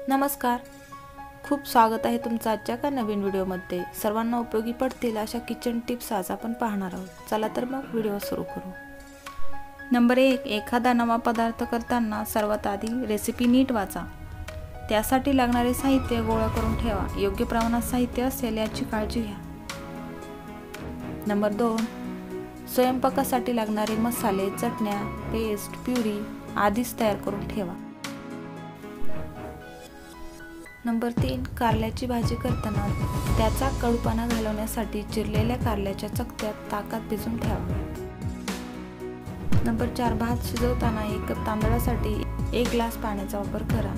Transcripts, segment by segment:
नमस्कार, खूप स्वागत आहे तुमचं आजच्या का नवीन व्हिडिओमध्ये। सर्वांना उपयोगी पडतील अशा किचन टिप्स आज आपण पाहणार आहोत। चला तर मग व्हिडिओ सुरू करू। नंबर 1, एखादा नवा पदार्थ करताना सर्वात आधी रेसिपी नीट वाचा। त्यासाठी लागणारे साहित्य गोळा करून ठेवा। योग्य प्रमाणात साहित्य असेल याची काळजी घ्या। नंबर 2, स्वयंपाकासाठी लागणारे मसाले, चटण्या, पेस्ट, प्युरी आधीच तयार करून ठेवा। नंबर 3, कारल्याची भाजी करताना त्याचा कडूपणा घालवण्यासाठी चिरलेल्या कारल्याच्या चकत्यात ताकात भिजवून ठेवा। नंबर 4, भात शिजवताना 1 कप तांदळासाठी 1 ग्लास पाण्याचा वापर करा।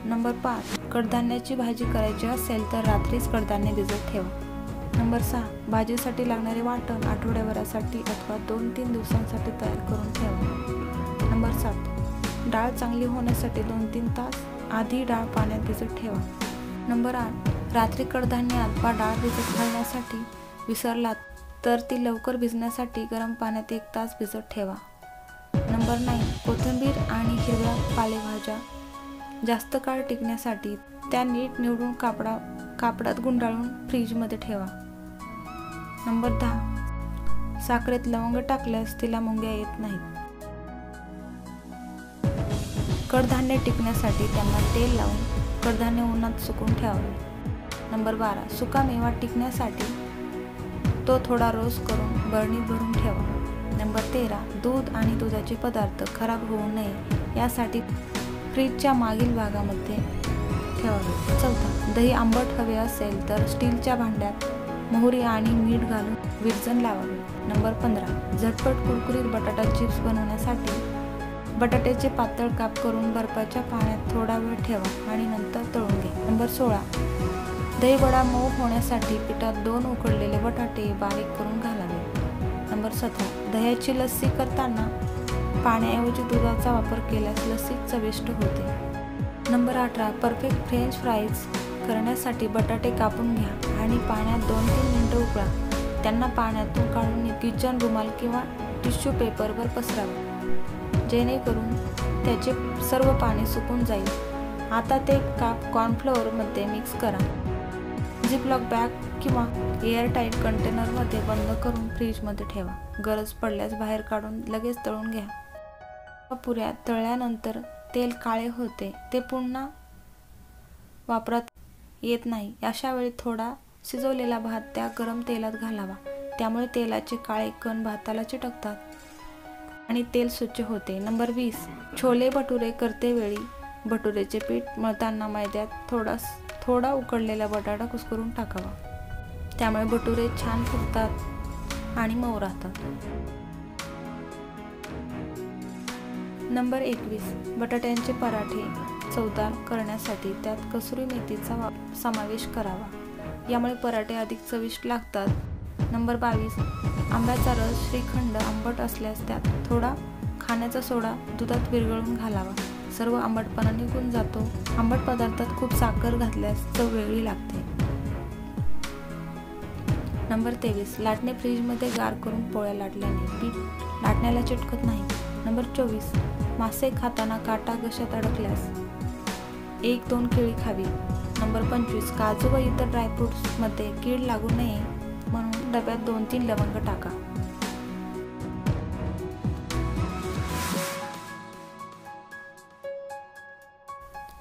नंबर 5, कडधान्याची भाजी करायची असेल तर रात्रीच कडधान्य भिजत ठेवा। नंबर 6, भाजीसाठी लागणारे वाटण आठवड्याभरासाठी अथवा 2-3 दिवसांसाठी तयार करून ठेवा। नंबर 7, डाळ चांगली होण्यासाठी 2-3 तास आधी डाळ पाण्यात भिजत ठेवा। नंबर 8, रात्री कडधान्य अथवा डाळ भिजत घालण्यासाठी विसरलात तर ती लवकर भिजण्यासाठी गरम पाण्यात 1 तास भिजत ठेवा। नंबर 9, कोथिंबीर आणि हिरव्या पालेभाज्या जास्त काळ टिकण्यासाठी त्या नीट निवडून कापडात गुंडाळून फ्रीजमध्ये ठेवा। नंबर 10, साखरेत लवंग टाकल्यास तिला मुंग्या येत नाहीत। कडधान्य टिकण्यासाठी त्यांना तेल लावून कडधान्य उन्हात सुकवून ठेवावे। नंबर 12, सुका मेवा टिकण्यासाठी तो थोडा रोस्ट करून बरणीत भरून ठेवा। नंबर 13, दूध आणि दुधाचे पदार्थ खराब होऊ नये यासाठी फ्रीजच्या मागील भागामध्ये ठेवावे। 14, दही आंबट हवे असेल तर स्टीलच्या भांड्यात मोहरी आणि मीठ घालून विरजण लावावे। नंबर 15, झटपट कुरकुरीत बटाटा चिप्स बनवण्यासाठी बटाट्याचे पातळ काप करून बर्फाच्या पाण्यात थोडा वेळ ठेवा आणि नंतर तळून घ्या। नंबर 16, दही वडा मऊ होण्यासाठी पिठात 2 उकडलेले बटाटे बारीक करून घालावे। नंबर 17, दह्याची लस्सी करताना पाण्याऐवजी दुधाचा वापर केल्यास लस्सी चविष्ट होते। नंबर 18, परफेक्ट फ्रेंच फ्राईज करण्यासाठी बटाटे कापून घ्या आणि पाण्यात 2-3 मिनिटं उकळा। त्यांना पाण्यातून काढून किचन रुमाल किंवा टिश्यू पेपरवर पसरावे जेणेकरून त्याचे सर्व पाणी सुकून जाईल। आता ते काप कॉर्नफ्लोअरमध्ये मिक्स करा। झिपलॉक बॅग किंवा एअरटाईट कंटेनरमध्ये बंद करून फ्रीजमध्ये ठेवा। गरज पडल्यास बाहेर काढून लगेच तळून घ्या। पुऱ्या तळल्यानंतर तेल काळे होते ते पुन्हा वापरात येत नाही। अशा वेळी थोडा शिजवलेला भात त्या गरम तेलात घालावा। त्यामुळे तेलाचे काळे कण भाताला चिटकतात आणि तेल स्वच्छ होते। नंबर 20, छोले भटुरे करतेवेळी भटुरेचे पीठ मळताना मैद्यात थोडा उकडलेला बटाटा कुस्करून टाकावा। त्यामुळे भटुरे छान फुगतात आणि मऊ राहतात। नंबर 21, बटाट्यांचे पराठे चवदार करण्यासाठी त्यात कसुरी मेथीचा समावेश करावा। यामुळे पराठे अधिक चविष्ट लागतात। नंबर 22, आंब्याचा रस श्रीखंड आंबट असल्यास त्यात थोडा खाण्याचा सोडा दुधात विरघळून घालावा। सर्व आंबटपणा निघून जातो। आंबट पदार्थात खूप साखर घातल्यास चव वेगळी लागते। नंबर 23, लाटणे फ्रीजमध्ये गार करून पोळ्या लाटल्याने पीठ लाटण्याला चिटकत नाही। नंबर 24, मासे खाताना काटा घशात अडकल्यास 1-2 केळी खावी। नंबर 25, काजू व इतर ड्रायफ्रुट्समध्ये कीड लागू नये म्हणून डब्यात 2-3 लवंग टाका।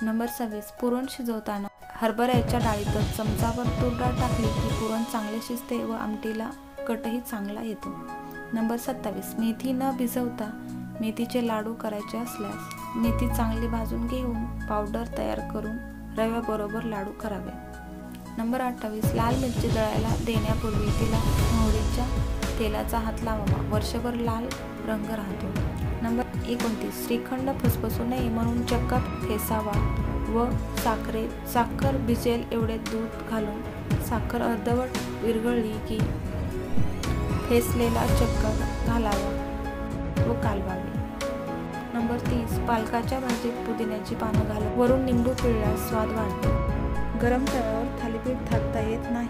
नंबर 26, पुरण शिजवताना हरभऱ्याच्या डाळीतच चमचाभर तूर डाळ टाकली की पुरण चांगले शिजते व आमटीला कटही चांगला येतो। नंबर 27, मेथी न भिजवता मेथीचे लाडू करायचे असल्यास मेथी चांगली भाजून घेऊन पावडर तयार करून रव्याबरोबर लाडू करावे। नंबर 28, लाल मिरची दळायला देण्यापूर्वी तिला मोहरीच्या तेलाचा हात लावावा। वर्षभर लाल रंग राहतो। नंबर 29, श्रीखंड फसफसू नये म्हणून चक्का फेसावा व साखर भिजेल एवढे दूध घालून साखर अर्धवट विरघळली की फेसलेला चक्का घालावा व कालवावे। नंबर 30, पालकाच्या भाजीत पुदिन्याची पानं घालून वरून निंबू पिळल्यास स्वाद वाढतो। गरम तव्यावर थालीपीठ थापता येत नाही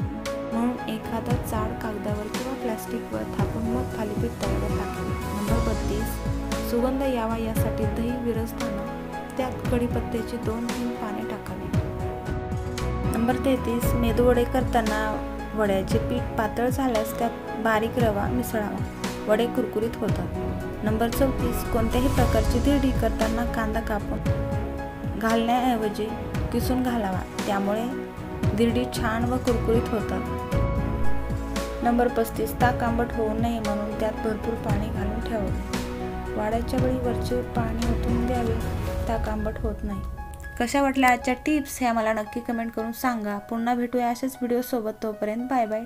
म्हणून एखादा जाड कागदावर किंवा प्लास्टिकवर थापून मग थालीपीठ तव्यावर टाकावे। नंबर 32, सुगंध यावा यासाठी दही विरजताना त्यात कढीपत्त्याची 2-3 पाने टाकावी. नंबर 33 मेदूवडे करताना वड्याचे पीठ पातळ झाल्यास त्यात बारीक रवा मिसळावा. वडे कुरकुरीत होतात. नंबर 34 कोणत्याही प्रकारची धिरडी करताना कांदा कापून घालण्याऐवजी किसून घालावा. त्यामुळे धिरडी छान व कुरकुरीत होतात. नंबर 35 ताक आंबट होऊ नये म्हणून त्यात भरपूर पाणी घालून ठेवावे. वाढायच्या वेळी वरचे पाणी ओतून द्यावे. ताक आंबट होत नाही. कशा वाटल्या आजच्या टिप्स ह्या मला नक्की कमेंट करून सांगा. पुन्हा भेटूया अशाच व्हिडिओ सोबत. तोपर्यंत बाय बाय.